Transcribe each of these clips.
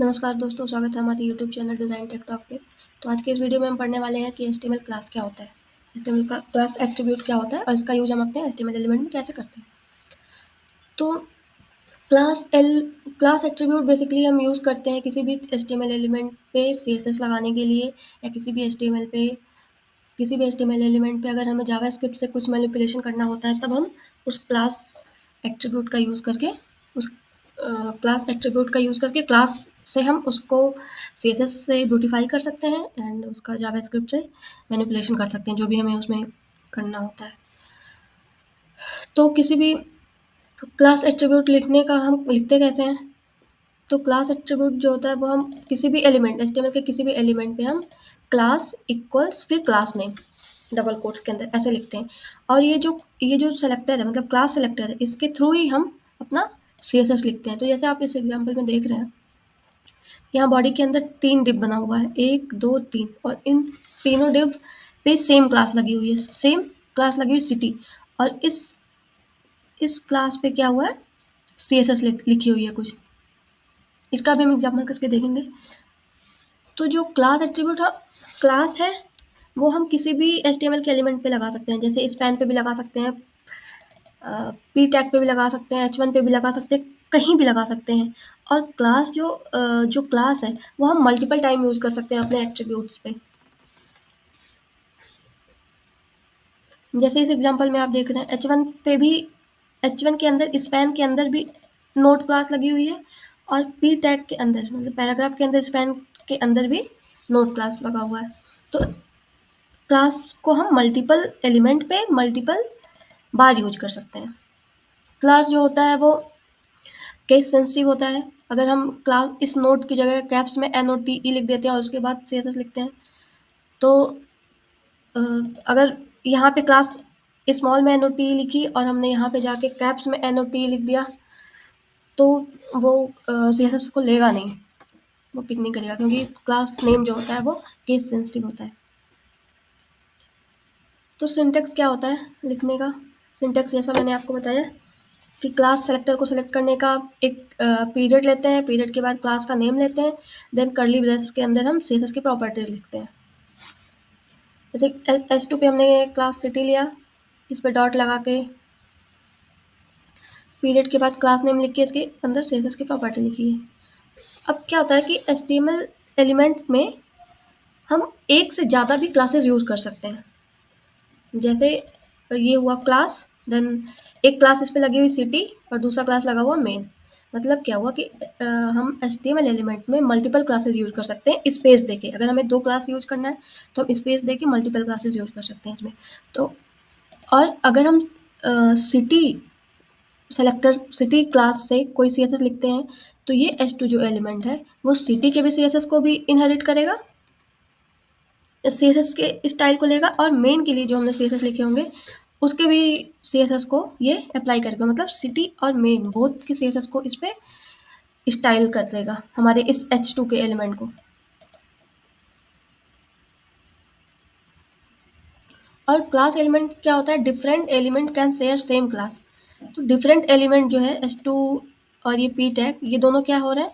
नमस्कार दोस्तों, स्वागत है हमारे YouTube channel design tech talk पे। तो आज के इस वीडियो में हम पढ़ने वाले हैं कि एचटीएमएल क्लास क्या होता है, एचटीएमएल का क्लास एट्रीब्यूट क्या होता है और इसका यूज हम अपने एचटीएमएल एलिमेंट में कैसे करते हैं। तो क्लास एट्रीब्यूट बेसिकली हम यूज़ करते हैं किसी भी एचटीएमएल एलिमेंट पे सीएसएस लगाने के लिए, या किसी भी एचटीएमएल एलिमेंट पे अगर हमें जावास्क्रिप्ट से कुछ मैनिपुलेशन करना होता है, तब हम उस क्लास एट्रीब्यूट का यूज़ करके क्लास से हम उसको सीएसएस से ब्यूटीफाई कर सकते हैं एंड उसका जावास्क्रिप्ट से मैनिपुलेशन कर सकते हैं, जो भी हमें उसमें करना होता है। तो किसी भी क्लास एट्रीब्यूट लिखने का हम लिखते कैसे हैं? तो क्लास एट्रीब्यूट जो होता है वो हम किसी भी एलिमेंट एचटीएमएल के किसी भी एलिमेंट पे हम क्लास इक्वल्स फिर क्लास नेम डबल कोट्स के अंदर ऐसे लिखते हैं। और ये जो सेलेक्टर है, मतलब क्लास सेलेक्टर है, इसके थ्रू ही हम अपना सीएसएस लिखते हैं। तो जैसे आप इस एग्जांपल में देख रहे हैं, यहाँ बॉडी के अंदर 3 डिव बना हुआ है, 1 2 3, और इन तीनों डिव पे सेम क्लास लगी हुई है, सिटी। और इस क्लास पे क्या हुआ है, सीएसएस लिखी हुई है कुछ। इसका भी हम एग्जाम्पल करके देखेंगे। तो जो क्लास एट्रीब्यूट क्लास है वो हम किसी भी एचटीएमएल के एलिमेंट पे लगा सकते हैं, जैसे स्पैन पे भी लगा सकते हैं, पी टैग पे भी लगा सकते हैं, H1 पे भी लगा सकते हैं, कहीं भी लगा सकते हैं। और क्लास जो क्लास है वो हम मल्टीपल टाइम यूज कर सकते हैं अपने एट्रीब्यूट्स पे। जैसे इस एग्जांपल में आप देख रहे हैं, H1 के अंदर स्पैन के अंदर भी नोट क्लास लगी हुई है, और पी टैग के अंदर मतलब पैराग्राफ के अंदर स्पैन के अंदर भी नोट क्लास लगा हुआ है। तो क्लास को हम मल्टीपल एलिमेंट पे मल्टीपल बार यूज कर सकते हैं। क्लास जो होता है वो केस सेंसिटिव होता है। अगर हम क्लास इस नोट की जगह कैप्स में NOTE लिख देते हैं और उसके बाद CSS लिखते हैं, तो अगर यहाँ पे क्लास स्मॉल में NOTE लिखी और हमने यहाँ पे जाके कैप्स में NOTE लिख दिया, तो वो CSS को लेगा नहीं, वो पिक नहीं करेगा, क्योंकि क्लास नेम जो होता है वो केस सेंसिटिव होता है। तो सिंटेक्स क्या होता है लिखने का? सिंटेक्स जैसा मैंने आपको बताया कि क्लास सेलेक्टर को सेलेक्ट करने का एक पीरियड लेते हैं, पीरियड के बाद क्लास का नेम लेते हैं, देन कर्ली ब्रेसेस के अंदर हम सीएसएस की प्रॉपर्टी लिखते हैं। जैसे S2 पे हमने क्लास सिटी लिया, इस पे डॉट लगा के पीरियड के बाद क्लास नेम लिख के इसके अंदर सीएसएस की प्रॉपर्टी लिखी है। अब क्या होता है कि HTML एलिमेंट में हम एक से ज़्यादा भी क्लासेस यूज़ कर सकते हैं। जैसे ये हुआ क्लास, देन एक क्लास इस पे लगी हुई सिटी और दूसरा क्लास लगा हुआ मेन। मतलब क्या हुआ कि हम HTML एलिमेंट में मल्टीपल क्लासेस यूज कर सकते हैं स्पेस देके। अगर हमें 2 क्लास यूज करना है तो हम स्पेस देके मल्टीपल क्लासेस यूज कर सकते हैं इसमें। तो और अगर हम सिटी क्लास से कोई CSS लिखते हैं, तो ये H2 जो एलिमेंट है वो सिटी के भी CSS को भी इनहेरिट करेगा, CSS के स्टाइल को लेगा, और मेन के लिए जो हमने CSS लिखे होंगे उसके भी CSS को ये अप्लाई करेगा। मतलब सिटी और मेन बोथ के CSS को इस पे स्टाइल कर देगा हमारे इस H2 के एलिमेंट को। और क्लास एलिमेंट क्या होता है? Different element can share same class. तो डिफरेंट एलिमेंट जो है H2 और ये पी टैग, ये दोनों क्या हो रहे हैं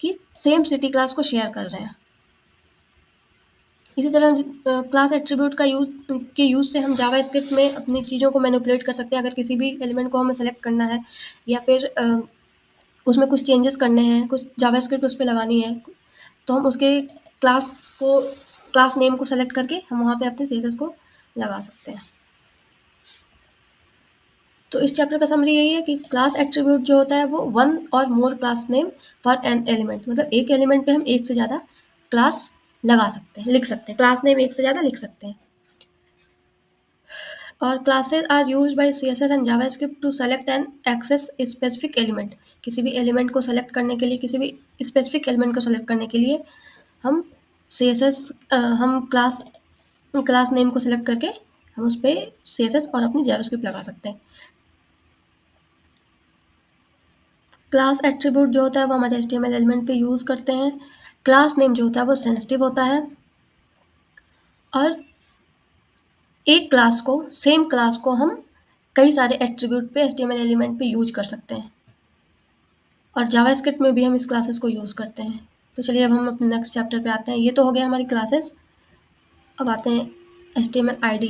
कि सेम सिटी क्लास को शेयर कर रहे हैं। इसी तरह क्लास एट्रीब्यूट का यूज से हम जावास्क्रिप्ट में अपनी चीज़ों को मैनिपुलेट कर सकते हैं। अगर किसी भी एलिमेंट को हमें सेलेक्ट करना है या फिर उसमें कुछ चेंजेस करने हैं, कुछ जावास्क्रिप्ट उस पर लगानी है, तो हम उसके क्लास नेम को सेलेक्ट करके हम वहाँ पे अपने CSS को लगा सकते हैं। तो इस चैप्टर का समरी यही है कि क्लास एट्रीब्यूट जो होता है वो वन और more class name for an element, मतलब एक एलिमेंट पे हम एक से ज़्यादा क्लास लगा सकते हैं, लिख सकते हैं, क्लास नेम एक से ज़्यादा लिख सकते हैं। और classes are used by CSS and JavaScript to select and access specific element. किसी भी एलिमेंट को सेलेक्ट करने के लिए, किसी भी स्पेसिफिक एलिमेंट को सेलेक्ट करने के लिए हम हम क्लास नेम को सेलेक्ट करके हम उस पर CSS और अपनी जावास्क्रिप्ट लगा सकते हैं। क्लास एट्रीब्यूट जो होता है वो हमारे HTML एलिमेंट पे यूज़ करते हैं। क्लास नेम जो होता है वो सेंसिटिव होता है, और एक सेम क्लास को हम कई सारे एट्रीब्यूट पे HTML एलिमेंट पे यूज कर सकते हैं। और जावास्क्रिप्ट में भी हम इस क्लासेस को यूज़ करते हैं। तो चलिए अब हम अपने नेक्स्ट चैप्टर पे आते हैं। ये तो हो गया हमारी क्लासेस। अब आते हैं HTML ID।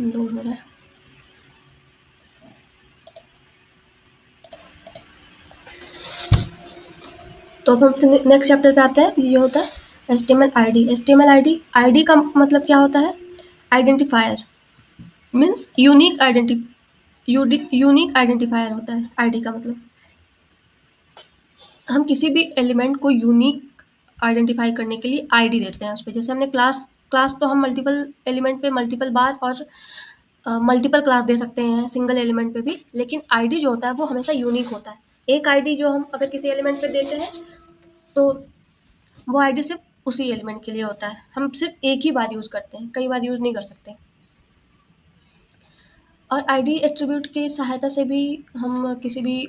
लोड हो रहा है। तो अब हम नेक्स्ट चैप्टर पे आते हैं। ये होता है HTML ID। HTML ID का मतलब क्या होता है? आइडेंटिफायर, मीन्स यूनिक आइडेंटिफायर होता है आईडी का मतलब। हम किसी भी एलिमेंट को यूनिक आइडेंटिफाई करने के लिए आईडी देते हैं उस पे। जैसे हमने क्लास तो हम मल्टीपल एलिमेंट पे मल्टीपल बार और मल्टीपल क्लास दे सकते हैं सिंगल एलिमेंट पे भी, लेकिन आईडी जो होता है वो हमेशा यूनिक होता है। एक आईडी जो हम अगर किसी एलिमेंट पे देते हैं तो वो आईडी सिर्फ उसी एलिमेंट के लिए होता है। हम सिर्फ एक ही बार यूज़ करते हैं, कई बार यूज़ नहीं कर सकते। और आईडी एट्रीब्यूट की सहायता से भी हम किसी भी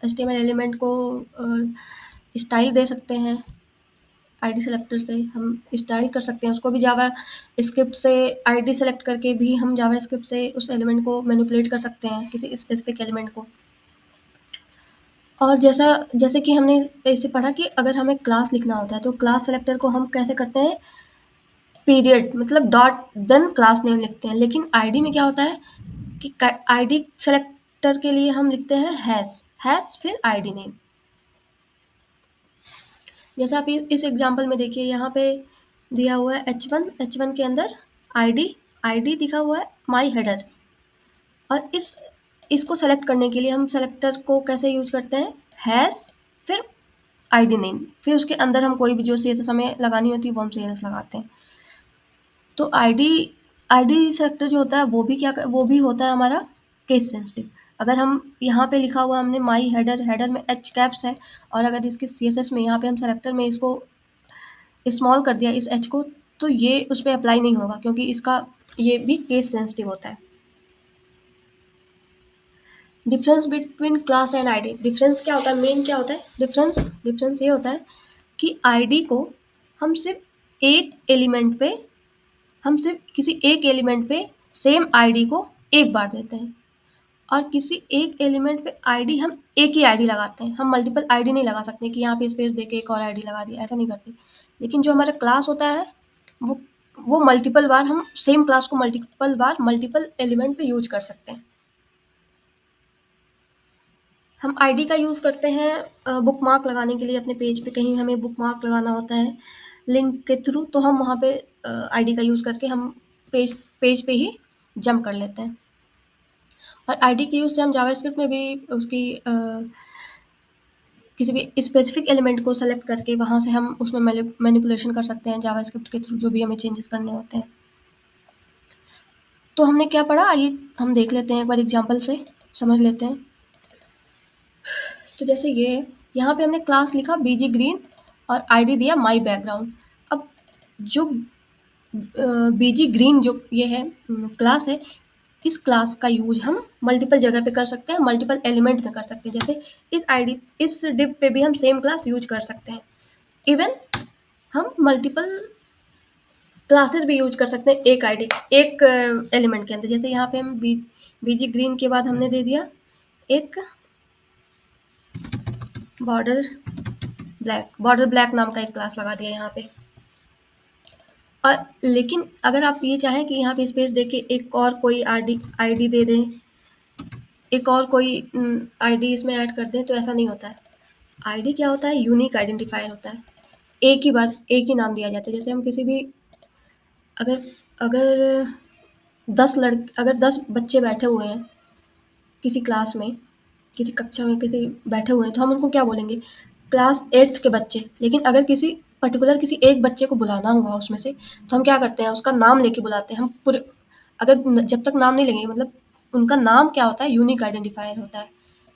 HTML एलिमेंट को स्टाइल दे सकते हैं। आईडी सेलेक्टर से हम स्टाइल कर सकते हैं उसको भी। जावा स्क्रिप्ट से आईडी सेलेक्ट करके भी हम जावा स्क्रिप्ट से उस एलिमेंट को मैनिपुलेट कर सकते हैं, किसी स्पेसिफिक एलिमेंट को। और जैसे कि हमने इसे पढ़ा कि अगर हमें क्लास लिखना होता है तो क्लास सेलेक्टर को हम कैसे करते हैं? पीरियड मतलब डॉट देन क्लास नेम लिखते हैं। लेकिन आईडी में क्या होता है कि आईडी सेलेक्टर के लिए हम लिखते हैं हैश फिर आईडी नेम। जैसे आप इस एग्जांपल में देखिए, यहाँ पे दिया हुआ है H1 के अंदर आईडी दिखा हुआ है माई हेडर। और इसको सेलेक्ट करने के लिए हम सेलेक्टर को कैसे यूज करते हैं? हैश फिर आईडी नेम, फिर उसके अंदर हम कोई भी जो CSS हमें लगानी होती है वो हम CSS लगाते हैं। तो आईडी सेलेक्टर जो होता है वो भी होता है हमारा केस सेंसिटिव। अगर हम यहाँ पे लिखा हुआ हमने माई हेडर में H कैप्स है, और अगर इसके CSS में यहाँ पे हम सेलेक्टर में इसको स्मॉल कर दिया इस H को, तो ये उस पर अप्लाई नहीं होगा क्योंकि इसका ये भी केस सेंसिटिव होता है। Difference between class and ID. Difference क्या होता है? मेन क्या होता है डिफरेंस ये होता है कि आईडी को हम सिर्फ किसी एक एलिमेंट पे सेम आईडी को एक बार देते हैं, और किसी एक एलिमेंट पे आईडी हम एक ही आईडी लगाते हैं। हम मल्टीपल आईडी नहीं लगा सकते कि यहाँ पे स्पेस देके एक और आईडी लगा दिया, ऐसा नहीं करते। लेकिन जो हमारा क्लास होता है वो मल्टीपल बार हम सेम क्लास को मल्टीपल एलिमेंट पे यूज कर सकते हैं। हम आईडी का यूज़ करते हैं बुक मार्क लगाने के लिए। अपने पेज पे कहीं हमें बुक मार्क लगाना होता है लिंक के थ्रू, तो हम वहाँ पे आईडी का यूज़ करके हम पेज पे ही जंप कर लेते हैं। और आईडी के यूज़ से हम जावास्क्रिप्ट में भी उसकी किसी भी स्पेसिफिक एलिमेंट को सेलेक्ट करके वहाँ से हम उसमें मैनिपुलेशन कर सकते हैं जावास्क्रिप्ट के थ्रू, जो भी हमें चेंजेस करने होते हैं। तो हमने क्या पढ़ा, आइए हम देख लेते हैं एक बार एग्जाम्पल से समझ लेते हैं। तो जैसे यहाँ पे हमने क्लास लिखा बीजी ग्रीन और आईडी दिया माई बैकग्राउंड। अब जो बीजी ग्रीन जो ये है क्लास है, इस क्लास का यूज हम मल्टीपल जगह पे कर सकते हैं, मल्टीपल एलिमेंट में कर सकते हैं। जैसे इस डिव पे भी हम सेम क्लास यूज कर सकते हैं। इवन हम मल्टीपल क्लासेस भी यूज कर सकते हैं एक एलिमेंट के अंदर। जैसे यहाँ पे हम बीजी ग्रीन के बाद हमने दे दिया एक बॉर्डर ब्लैक नाम का एक क्लास लगा दिया यहाँ पे। और लेकिन अगर आप ये चाहें कि यहाँ पे स्पेस देके एक और कोई आईडी दे दें, एक और कोई आईडी इसमें ऐड कर दें, तो ऐसा नहीं होता है। आईडी क्या होता है? यूनिक आइडेंटिफायर होता है। एक ही नाम दिया जाता है। जैसे हम किसी भी अगर अगर 10 बच्चे बैठे हुए हैं किसी क्लास में, किसी कक्षा में किसी बैठे हुए हैं, तो हम उनको क्या बोलेंगे? क्लास 8th के बच्चे। लेकिन अगर किसी एक बच्चे को बुलाना हुआ उसमें से, तो हम क्या करते हैं? उसका नाम लेके बुलाते हैं। हम पूरे जब तक नाम नहीं लेंगे, मतलब उनका नाम क्या होता है? यूनिक आइडेंटिफायर होता है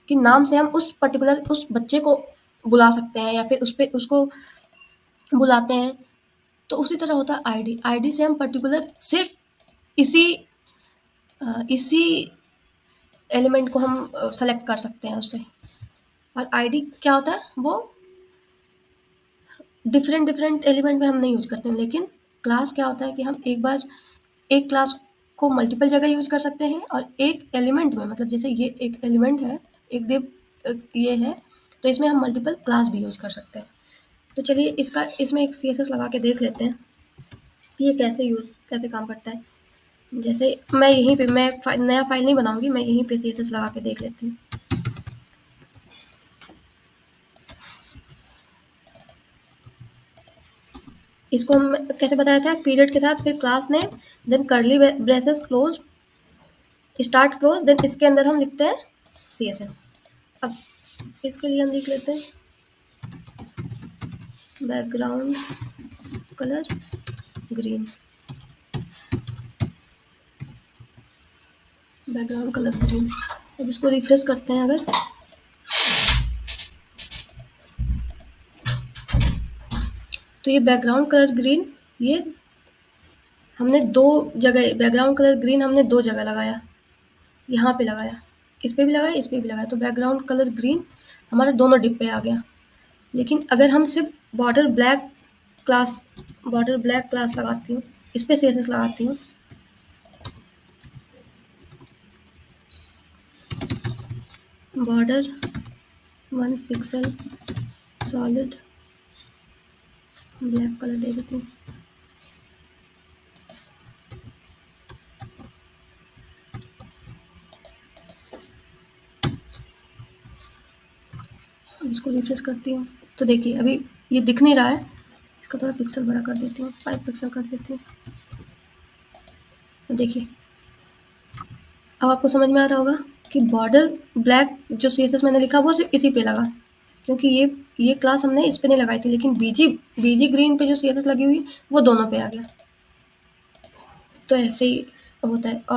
कि नाम से हम उस बच्चे को बुला सकते हैं या फिर उसको बुलाते हैं। तो उसी तरह होता है आईडी से हम पर्टिकुलर सिर्फ इसी एलिमेंट को हम सेलेक्ट कर सकते हैं उससे। और आईडी क्या होता है? वो डिफरेंट एलिमेंट में हम नहीं यूज करते हैं। लेकिन क्लास क्या होता है कि हम एक क्लास को मल्टीपल जगह यूज कर सकते हैं, और एक एलिमेंट में, मतलब जैसे ये एक एलिमेंट है, एक div ये है, तो इसमें हम मल्टीपल क्लास भी यूज़ कर सकते हैं। तो चलिए इसमें एक CSS लगा के देख लेते हैं कि ये कैसे काम करता है। जैसे मैं यहीं पे नया फाइल नहीं बनाऊंगी, मैं यहीं पे CSS लगा के देख लेती हूँ। इसको हम कैसे बताया था, पीरियड के साथ फिर class name, then curly braces close, start close, then इसके अंदर हम लिखते हैं CSS। अब इसके लिए हम लिख लेते हैं background colour green, background colour green. अब इसको रिफ्रेश करते हैं अगर, तो ये बैकग्राउंड कलर ग्रीन, ये हमने दो जगह बैकग्राउंड कलर ग्रीन हमने दो जगह लगाया, यहाँ पे लगाया, इस पे भी लगाया, इस पे भी लगाया, तो बैकग्राउंड कलर ग्रीन हमारा दोनों डिप पे आ गया। लेकिन अगर हम सिर्फ बॉर्डर ब्लैक क्लास लगाती हूँ, इस पे CSS लगाती हूँ, border 1 pixel solid black colour दे देती हूँ, इसको रिफ्रेश करती हूँ, तो देखिए अभी ये दिख नहीं रहा है, इसका थोड़ा पिक्सल बड़ा कर देती हूँ, 5 पिक्सल कर देती हूँ। तो देखिए अब आपको समझ में आ रहा होगा कि बॉर्डर ब्लैक जो CSS मैंने लिखा वो सिर्फ इसी पे लगा, क्योंकि ये क्लास हमने इस पे नहीं लगाई थी, लेकिन बीजी ग्रीन पे जो CSS लगी हुई वो दोनों पे आ गया। तो ऐसे ही होता है। और